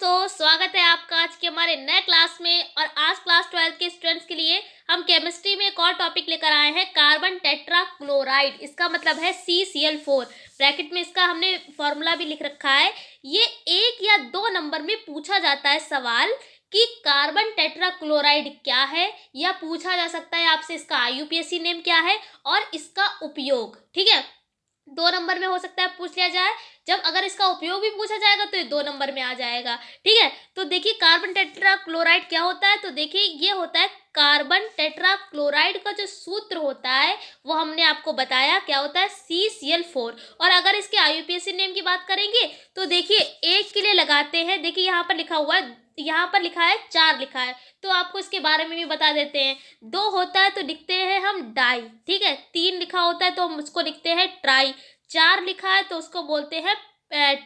दोस्तों, स्वागत है आपका आज के हमारे नए क्लास में। और आज क्लास 12 के स्टूडेंट्स के लिए हम केमिस्ट्री में एक और टॉपिक लेकर आए हैं, कार्बन टेट्रा क्लोराइड। इसका मतलब है CCl4। ब्रैकेट में इसका हमने फॉर्मूला भी लिख रखा है। ये 1 या 2 नंबर में पूछा जाता है सवाल कि कार्बन टेट्रा क्लोराइड क्या है, या पूछा जा सकता है आपसे इसका IUPAC नेम क्या है और इसका उपयोग। ठीक है, 2 नंबर में हो सकता है पूछ लिया जाए। जब अगर इसका उपयोग भी पूछा जाएगा तो ये 2 नंबर में आ जाएगा। ठीक है, तो देखिए कार्बन टेट्रा क्लोराइड क्या होता है। तो देखिए ये होता है कार्बन टेट्रा क्लोराइड का जो सूत्र होता है वो हमने आपको बताया क्या होता है, CCl4। और अगर इसके IUPAC नेम की बात करेंगे तो देखिए एक के लिए लगाते हैं। देखिए यहाँ पर लिखा हुआ है, यहाँ पर लिखा है 4 लिखा है, तो आपको इसके बारे में भी बता देते हैं। 2 होता है तो लिखते हैं हम डाई। ठीक है, 3 लिखा होता है तो हम उसको लिखते हैं ट्राई। 4 लिखा है तो उसको बोलते हैं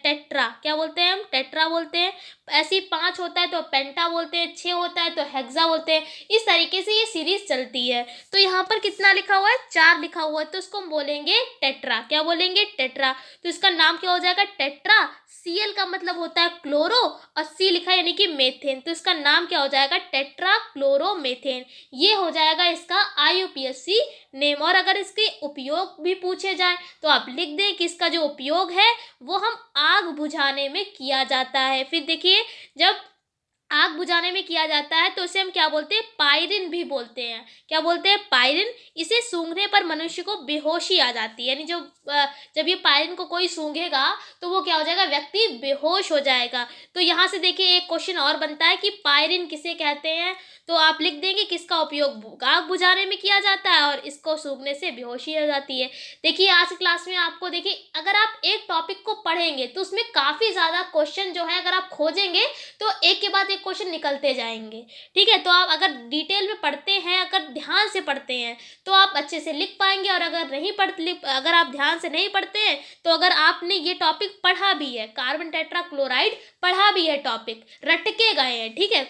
टेट्रा। क्या बोलते हैं हम? टेट्रा बोलते हैं। ऐसे ही 5 होता है तो पेंटा बोलते हैं, 6 होता है तो हेक्सा बोलते हैं। इस तरीके से ये सीरीज चलती है। तो यहाँ पर कितना लिखा हुआ है? 4 लिखा हुआ है, तो उसको हम बोलेंगे टेट्रा। क्या बोलेंगे? टेट्रा। तो इसका नाम क्या हो जाएगा? टेट्रा। Cl का मतलब होता है क्लोरो और C लिखा है यानी कि मेथेन, तो इसका नाम क्या हो जाएगा? Tetra chloromethane. ये हो जाएगा इसका IUPAC नेम। और अगर इसके उपयोग भी पूछे जाए तो आप लिख दें कि इसका जो उपयोग है वो हम आग बुझाने में किया जाता है। फिर देखिए, जब आग बुझाने में किया जाता है तो इसे हम क्या बोलते हैं? पायरिन भी बोलते हैं। क्या बोलते हैं? पायरिन। इसे सूंघने पर मनुष्य को बेहोशी आ जाती है, यानी जब ये पायरिन को कोई सूंघेगा तो वो क्या हो जाएगा? व्यक्ति बेहोश हो जाएगा। तो यहाँ से देखिए एक क्वेश्चन और बनता है कि पायरिन किसे कहते हैं। तो आप लिख देंगे कि इसका उपयोग आग बुझाने में किया जाता है और इसको सूंघने से बेहोशी हो जाती है। देखिए आज की क्लास में आपको देखिए, अगर आप एक टॉपिक को पढ़ेंगे तो उसमें काफ़ी ज़्यादा क्वेश्चन जो है अगर आप खोजेंगे तो एक के बाद एक क्वेश्चन निकलते जाएंगे। ठीक है, तो आप अगर डिटेल में पढ़ते हैं, अगर ध्यान से पढ़ते हैं तो आप अच्छे से लिख पाएंगे। और अगर आप ध्यान से नहीं पढ़ते हैं तो अगर आपने ये टॉपिक पढ़ा भी है, कार्बन टेट्रा क्लोराइड पढ़ा भी है, टॉपिक रट के गए हैं। ठीक है,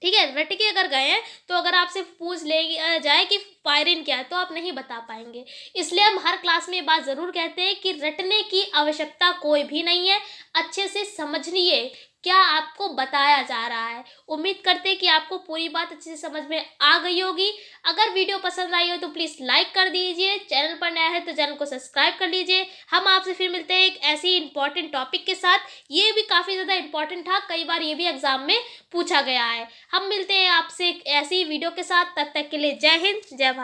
ठीक है, रट के अगर गए हैं तो अगर आपसे पूछ ले जाए कि पायरिन क्या है तो आप नहीं बता पाएंगे। इसलिए हम हर क्लास में ये बात ज़रूर कहते हैं कि रटने की आवश्यकता कोई भी नहीं है। अच्छे से समझिए क्या आपको बताया जा रहा है। उम्मीद करते हैं कि आपको पूरी बात अच्छे से समझ में आ गई होगी। अगर वीडियो पसंद आई हो तो प्लीज़ लाइक कर दीजिए। चैनल पर नया है तो चैनल को सब्सक्राइब कर लीजिए। हम आपसे फिर मिलते हैं एक ऐसी इंपॉर्टेंट टॉपिक के साथ। ये भी काफ़ी ज़्यादा इंपॉर्टेंट था, कई बार ये भी एग्जाम में पूछा गया है। हम मिलते हैं आपसे एक ऐसी वीडियो के साथ। तब तक के लिए जय हिंद, जय भारत।